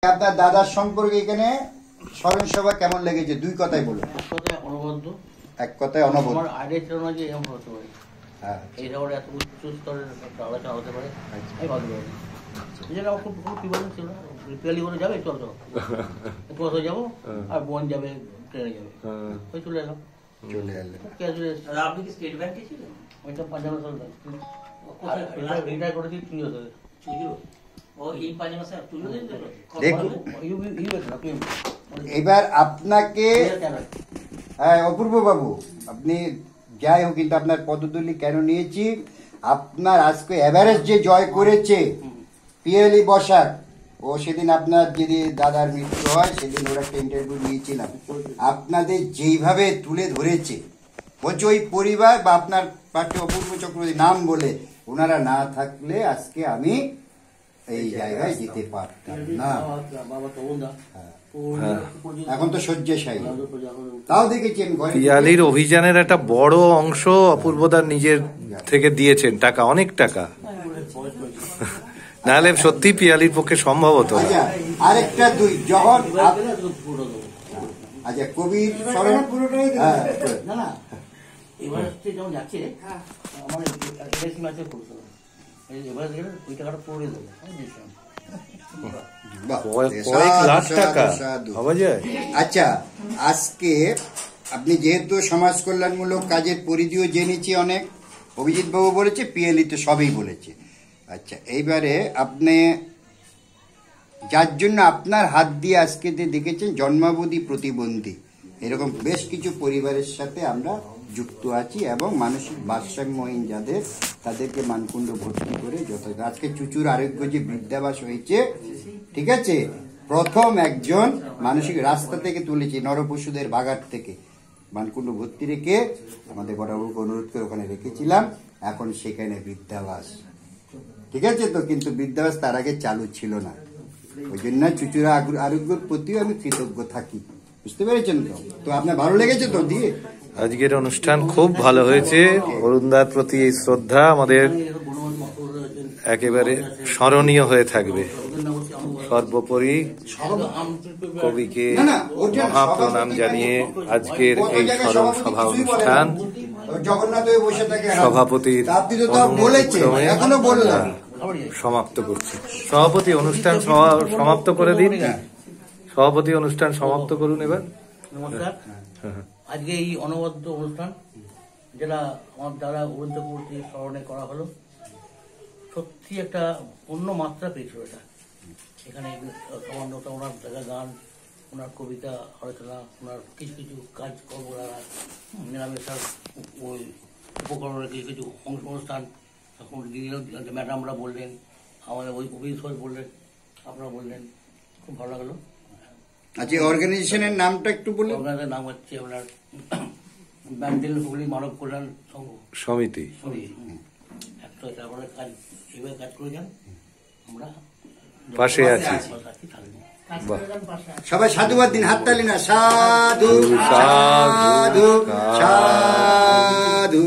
আপনার দাদার সম্পর্কে এখানে স্মরণ সভা কেমন লেগেছে? দুই কথাই বলুন। এক কথায় অনবদ্য। আমার আইডিয়া ছিল না যে এমন হতে পারে। হ্যাঁ, এই ব্যাপারে এত উচ্চ স্তরের একটা আলোচনা হতে পারে আমি ভাবতে পারি। এই জন্য আমার খুব প্রিপারেশন ছিল। রিপেয়ালি করে যাবে, চল চলো কোথাও যাবো, আর বোন যাবে, ট্রেনে যাবে, ওই চলে এলাম। চলে এলেন। আপনি কি স্টেট ব্যাংকে ছিলেন? ওইটা পাঞ্জাব ন্যাশনাল ব্যাংক। রিটায়ার করেছি 3 বছর। এবার আপনাকে হ্যাঁ অপূর্ব বাবু, আপনি যাই হোক, কিন্তু আপনার পদতুলি কেন নিয়েছি, আপনার আজকে এভারেস্ট যে জয় করেছে পিএলই বসাক, ও সেদিন আপনার যদি দাদার মৃত্যু হয় সেদিন ওরা একটা ইন্টারভিউ নিয়েছিলাম, আপনাদের যেইভাবে তুলে ধরেছে, বলছে ওই পরিবার বা আপনার পার্টি অপূর্ব চক্রবর্তী নাম বলে ওনারা না থাকলে আজকে আমি এই জায়গায় যেতে পারতাম না। এখন তো শয্যাশায়ী, তাও দেখেছি পিয়ালির অভিযানের একটা বড় অংশ অপূর্বদার নিজের থেকে দিয়েছেন টাকা, অনেক টাকা, নাহলে সত্যি পিয়ালির পক্ষে সম্ভব হতো না। আরেকটা দুই যখন আচ্ছা কবির স্মরণ পুরোটাই না এবার যখন যাচ্ছে আমার এলআইসি ম্যাচে পড়ছিল, এবার ওই টাকাটা পড়ে দেবো। কয়েক লাখ টাকা হবে যায়। আচ্ছা, আজকে আপনি যেহেতু সমাজ কল্যাণমূলক কাজের পরিধিও জেনেছি অনেক, অভিজিৎ বাবু বলেছে, পিএলই তো সবই বলেছে। আচ্ছা, এইবারে আপনি যার জন্য আপনার হাত দিয়ে আজকে যে দেখেছেন জন্মাবধি প্রতিবন্ধী, এরকম বেশ কিছু পরিবারের সাথে আমরা যুক্ত আছি এবং মানসিক ভারসাম্যহীন যাদের, তাদেরকে মানকুণ্ড ভর্তি করে যথাযথ আজকে চুচুর আরোগ্য যে বৃদ্ধাবাস হয়েছে, ঠিক আছে, প্রথম একজন মানসিক রাস্তা থেকে তুলেছি, নরপশুদের বাগার থেকে মানকুণ্ড ভর্তি রেখে আমাদের বড়বাবুকে অনুরোধ করে ওখানে রেখেছিলাম, এখন সেখানে বৃদ্ধাবাস, ঠিক আছে তো, কিন্তু বৃদ্ধাবাস তার আগে চালু ছিল না, ওই জন্য চুচুরা আরোগ্যের প্রতিও আমি কৃতজ্ঞ থাকি, বুঝতে পেরেছেন তো? তো আপনার ভালো লেগেছে তো দিয়ে? আজকের অনুষ্ঠান খুব ভালো হয়েছে, অরুণদার প্রতি এই শ্রদ্ধা আমাদের একেবারে স্মরণীয় হয়ে থাকবে। সর্বোপরি কবিকে মহাপ্রণাম জানিয়ে আজকের এই স্মরণ সভা অনুষ্ঠান সভাপতির সমাপ্ত করছি। সভাপতি অনুষ্ঠান সমাপ্ত করে দিন, সভাপতি অনুষ্ঠান সমাপ্ত করুন এবার। নমস্কার। আজকে এই অনবদ্য অনুষ্ঠান যেটা আমার দ্বারা অরুণ চক্রবর্তীর স্মরণে করা হলো, সত্যি একটা অন্য মাত্রা পেয়েছিল এটা। এখানে সামান্যতা ওনার জায়গা গান, ওনার কবিতা আলোচনা, ওনার কিছু কিছু কাজকর্ম, নিরামিষার ওই উপকরণের কিছু কিছু অনুষ্ঠান, ম্যাডামরা বললেন, আমাদের ওই অভিষেক বললেন, আপনারা বললেন, খুব ভালো লাগলো। আচ্ছা, অর্গানাইজেশনের নামটা একটু বলুন। অর্গানাইজেশনের নাম হচ্ছে আপনার ব্যান্ডেল হুগলি মানব কল্যাণ সমিতি। আপনারা কাজ এইভাবে কাজ করে যান, আমরা পাশে আছি। সবাই সাধুবাদ দিন, হাততালি না, সাধু সাধু সাধু।